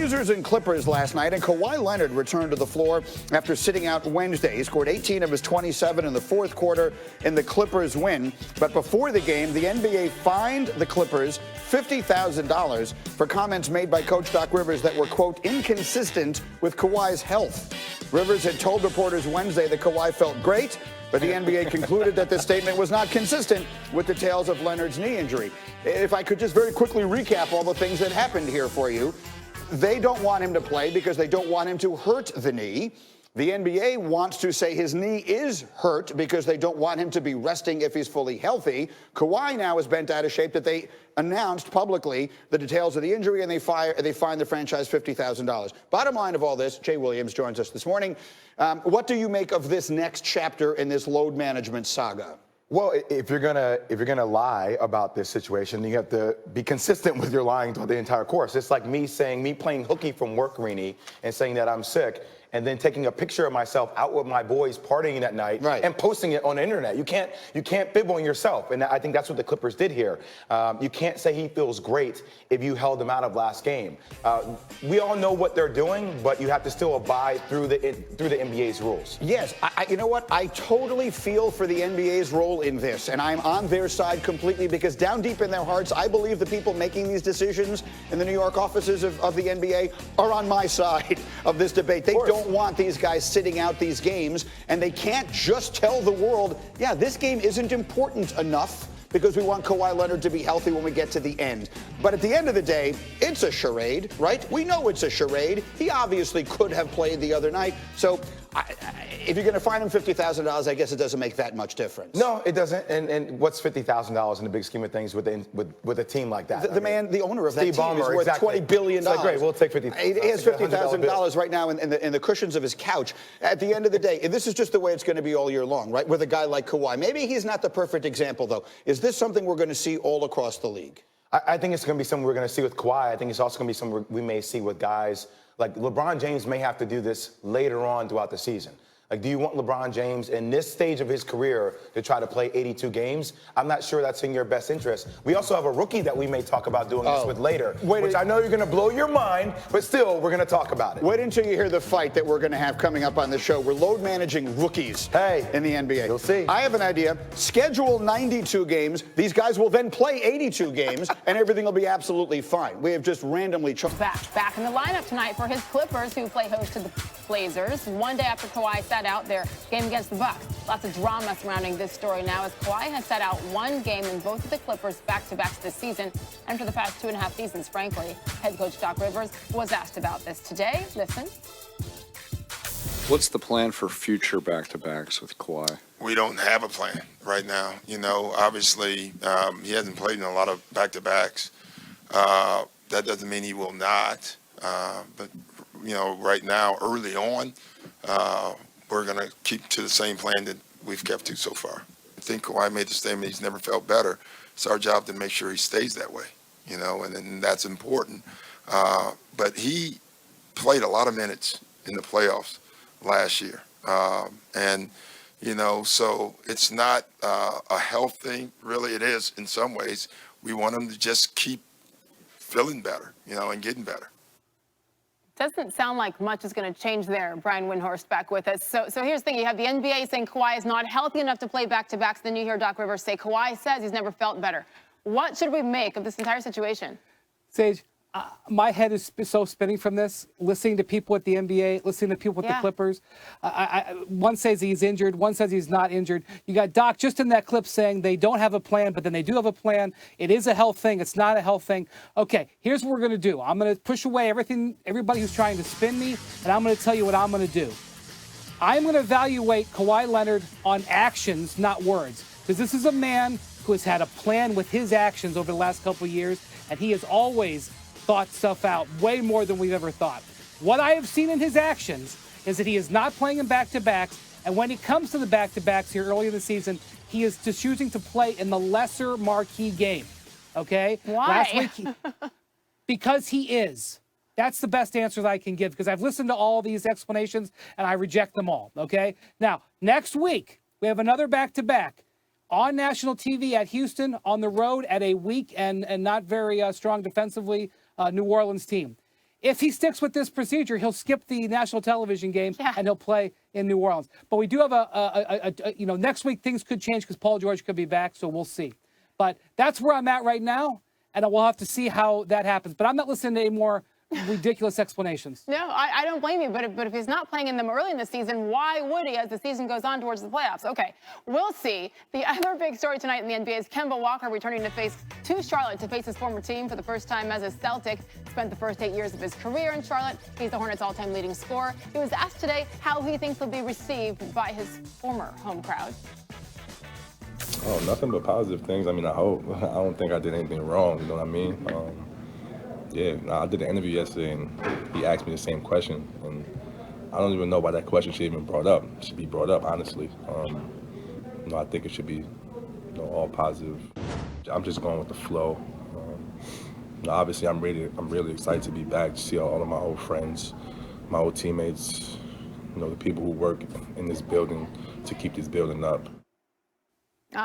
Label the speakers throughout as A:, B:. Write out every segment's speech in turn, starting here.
A: Blazers and Clippers last night, and Kawhi Leonard returned to the floor after sitting out Wednesday. He scored 18 of his 27 in the fourth quarter in the Clippers' win. But before the game, the NBA fined the Clippers $50,000 for comments made by Coach Doc Rivers that were, quote, inconsistent with Kawhi's health. Rivers had told reporters Wednesday that Kawhi felt great, but the NBA concluded that this statement was not consistent with details of Leonard's knee injury. If I could just very quickly recap all the things that happened here for you. They don't want him to play because they don't want him to hurt the knee. The NBA wants to say his knee is hurt because they don't want him to be resting if he's fully healthy. Kawhi now is bent out of shape that they announced publicly the details of the injury, and they fine the franchise $50,000. Bottom line of all this, Jay Williams joins us this morning. What do you make of this next chapter in this load management saga?
B: Well, if you're gonna lie about this situation, you have to be consistent with your lying throughout the entire course. It's like me playing hooky from work, Rini, and saying that I'm sick, and then taking a picture of myself out with my boys partying that night and posting it on the internet. You can't fib on yourself, and I think that's what the Clippers did here. You can't say he feels great if you held him out of last game. We all know what they're doing, but you have to still abide through the NBA's rules.
A: Yes, you know what? I totally feel for the NBA's role in this, and I'm on their side completely because down deep in their hearts, I believe the people making these decisions in the New York offices of the NBA are on my side of this debate. They don't want these guys sitting out these games, and they can't just tell the world, yeah, this game isn't important enough because we want Kawhi Leonard to be healthy when we get to the end. But at the end of the day, it's a charade, right? We know it's a charade. He obviously could have played the other night. So if you're going to fine him $50,000, I guess it doesn't make that much difference.
B: No, it doesn't. And what's $50,000 in the big scheme of things with a team like that?
A: The owner of that team is worth $20 billion.
B: It's like, great, we'll take $50,000.
A: He has $50,000 right now in the cushions of his couch. At the end of the day, this is just the way it's going to be all year long, right? With a guy like Kawhi. Maybe he's not the perfect example, though. Is this something we're going to see all across the league?
B: I think it's going to be something we're going to see with Kawhi. I think it's also going to be something we may see with guys like LeBron James may have to do this later on throughout the season. Like, do you want LeBron James in this stage of his career to try to play 82 games? I'm not sure that's in your best interest. We also have a rookie that we may talk about doing this with later, which I know you're going to blow your mind, but still, we're going to talk about it.
A: Wait until you hear the fight that we're going to have coming up on the show. We're load managing rookies in the NBA.
B: You'll see.
A: I have an idea. Schedule 92 games. These guys will then play 82 games, and everything will be absolutely fine. We have just randomly chosen.
C: Back in the lineup tonight for his Clippers, who play host to the Blazers. One day after Kawhi sat out their game against the Bucks. Lots of drama surrounding this story now as Kawhi has sat out one game in both of the Clippers back-to-backs this season and for the past 2.5 seasons, frankly. Head coach Doc Rivers was asked about this today. Listen.
D: What's the plan for future back-to-backs with Kawhi?
E: We don't have a plan right now. You know, obviously, he hasn't played in a lot of back-to-backs. That doesn't mean he will not. But, you know, right now, early on, we're going to keep to the same plan that we've kept to so far. I think Kawhi made the statement he's never felt better. It's our job to make sure he stays that way, you know, and that's important. But he played a lot of minutes in the playoffs last year. And, you know, so it's not a health thing. Really, it is in some ways. We want him to just keep feeling better, you know, and getting better.
C: Doesn't sound like much is going to change there. Brian Windhorst back with us. So here's the thing. You have the NBA saying Kawhi is not healthy enough to play back-to-backs. Then you hear Doc Rivers say Kawhi says he's never felt better. What should we make of this entire situation?
F: Sage, my head is so spinning from this, listening to people at the NBA, listening to people at the Clippers. One says he's injured, one says he's not injured. You got Doc just in that clip saying they don't have a plan, but then they do have a plan. It is a health thing. It's not a health thing. Okay, here's what we're going to do. I'm going to push away everybody who's trying to spin me, and I'm going to tell you what I'm going to do. I'm going to evaluate Kawhi Leonard on actions, not words, because this is a man who has had a plan with his actions over the last couple of years, and he has always thought stuff out way more than we've ever thought. What I have seen in his actions is that he is not playing in back-to-backs, and when it comes to the back-to-backs here early in the season, he is just choosing to play in the lesser marquee game, okay?
C: Why?
F: Last week, because he is. That's the best answer that I can give, because I've listened to all these explanations, and I reject them all, okay? Now, next week, we have another back-to-back on national TV at Houston, on the road at a weak and not very strong defensively New Orleans team. If he sticks with this procedure, he'll skip the national television game and he'll play in New Orleans. But we do have next week things could change because Paul George could be back, so we'll see. But that's where I'm at right now, and we'll have to see how that happens. But I'm not listening to any more ridiculous explanations.
C: No, I don't blame you, but if he's not playing in them early in the season, why would he as the season goes on towards the playoffs? Okay, we'll see. The other big story tonight in the NBA is Kemba Walker returning to Charlotte to face his former team for the first time as a Celtic. Spent the first 8 years of his career in Charlotte. He's the Hornets' all-time leading scorer. He was asked today how he thinks he'll be received by his former home crowd.
G: Oh, nothing but positive things. I mean, I hope. I don't think I did anything wrong, you know what I mean? I did an interview yesterday, and he asked me the same question, and I don't even know why that question should even brought up. It should be brought up, honestly. I think it should be all positive. I'm just going with the flow. Obviously, I'm really excited to be back, to see all of my old friends, my old teammates, the people who work in this building to keep this building up.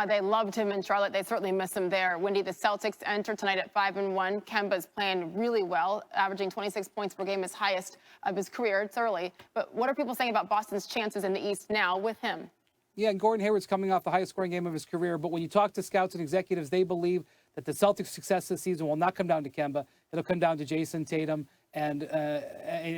C: They loved him in Charlotte. They certainly miss him there. Wendy, the Celtics enter tonight at 5-1. Kemba's playing really well, averaging 26 points per game, his highest of his career. It's early. But what are people saying about Boston's chances in the East now with him?
F: Yeah, and Gordon Hayward's coming off the highest scoring game of his career. But when you talk to scouts and executives, they believe that the Celtics' success this season will not come down to Kemba. It'll come down to Jason Tatum and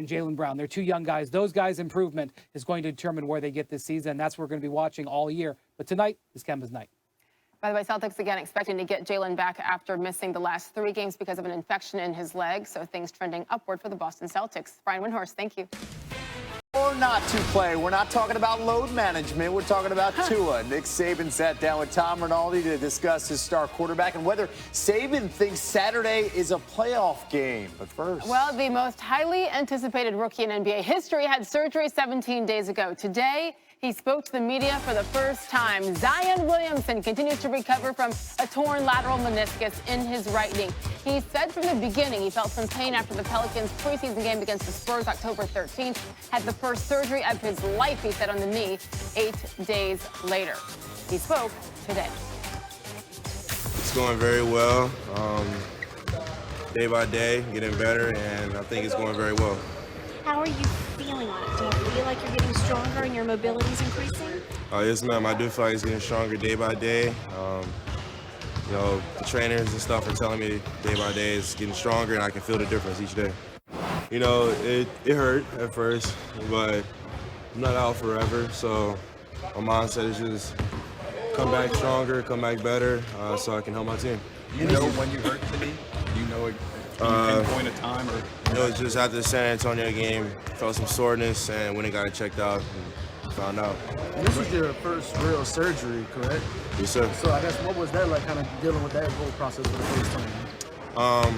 F: Jaylen Brown. They're two young guys. Those guys' improvement is going to determine where they get this season. That's what we're going to be watching all year. But tonight is Kemba's night.
C: By the way, Celtics again expecting to get Jaylen back after missing the last 3 games because of an infection in his leg. So things trending upward for the Boston Celtics. Brian Windhorst, thank you.
H: Or not to play. We're not talking about load management. We're talking about Tua. Nick Saban sat down with Tom Rinaldi to discuss his star quarterback and whether Saban thinks Saturday is a playoff game. But first.
C: Well, the most highly anticipated rookie in NBA history had surgery 17 days ago. Today, he spoke to the media for the first time. Zion Williamson continues to recover from a torn lateral meniscus in his right knee. He said from the beginning he felt some pain after the Pelicans' preseason game against the Spurs October 13th. Had the first surgery of his life, he said, on the knee 8 days later. He spoke today.
I: It's going very well. Day by day, getting better, and I think it's going very well.
J: How are you feeling on it? Do you feel like you're getting stronger and your mobility is increasing?
I: Yes, ma'am. I do feel like it's getting stronger day by day. The trainers and stuff are telling me day by day it's getting stronger, and I can feel the difference each day. It hurt at first, but I'm not out forever. So my mindset is just come back stronger, come back better, so I can help my team.
K: You know when you hurt the knee? Do you know can you pinpoint a time or?
I: It was just after the San Antonio game, felt some soreness, and when it got checked out, and found out.
L: And this was your first real surgery, correct?
I: Yes, sir.
L: So I guess what was that like, kind of dealing with that whole process for the first time?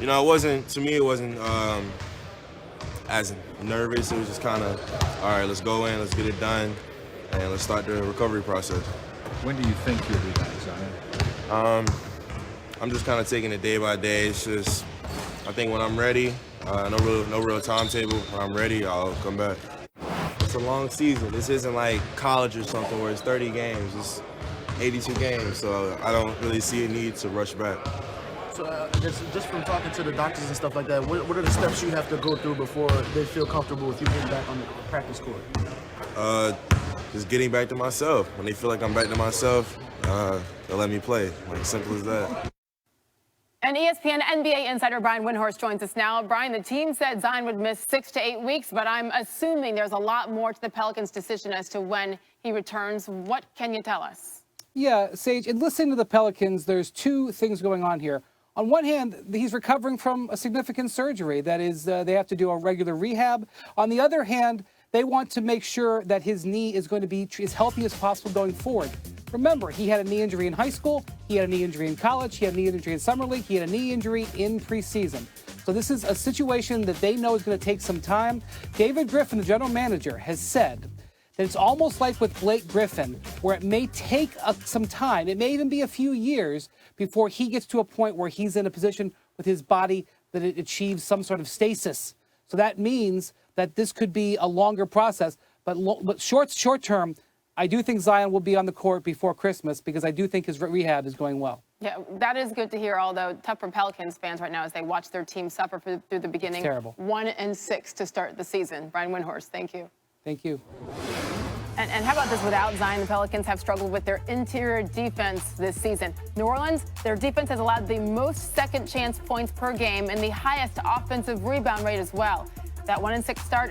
I: It wasn't, to me, it wasn't as nervous. It was just kind of, all right, let's go in, let's get it done, and let's start the recovery process.
K: When do you think you'll be back, Zion?
I: I'm just kind of taking it day by day. It's just, I think when I'm ready, no real timetable. When I'm ready, I'll come back. It's a long season. This isn't like college or something where it's 30 games. It's 82 games, so I don't really see a need to rush back.
L: So just from talking to the doctors and stuff like that, what are the steps you have to go through before they feel comfortable with you getting back on the practice court?
I: Just getting back to myself. When they feel like I'm back to myself, they'll let me play. Like, simple as that.
C: And ESPN NBA insider Brian Windhorst joins us now. Brian, the team said Zion would miss 6 to 8 weeks, but I'm assuming there's a lot more to the Pelicans' decision as to when he returns. What can you tell us?
F: Yeah, Sage, in listening to the Pelicans, there's 2 things going on here. On one hand, he's recovering from a significant surgery. That is, they have to do a regular rehab. On the other hand, they want to make sure that his knee is going to be as healthy as possible going forward. Remember, he had a knee injury in high school, he had a knee injury in college, he had a knee injury in summer league, he had a knee injury in preseason. So this is a situation that they know is going to take some time. David Griffin, the general manager, has said that it's almost like with Blake Griffin, where it may take some time, it may even be a few years before he gets to a point where he's in a position with his body that it achieves some sort of stasis. So that means that this could be a longer process, but short term, I do think Zion will be on the court before Christmas because I do think his rehab is going well.
C: Yeah, that is good to hear, although tough for Pelicans fans right now as they watch their team suffer through the beginning.
F: It's terrible.
C: 1-6 to start the season. Brian Windhorst, thank you.
F: Thank you.
C: And how about this? Without Zion, the Pelicans have struggled with their interior defense this season. New Orleans, their defense has allowed the most second chance points per game and the highest offensive rebound rate as well. That 1-6 start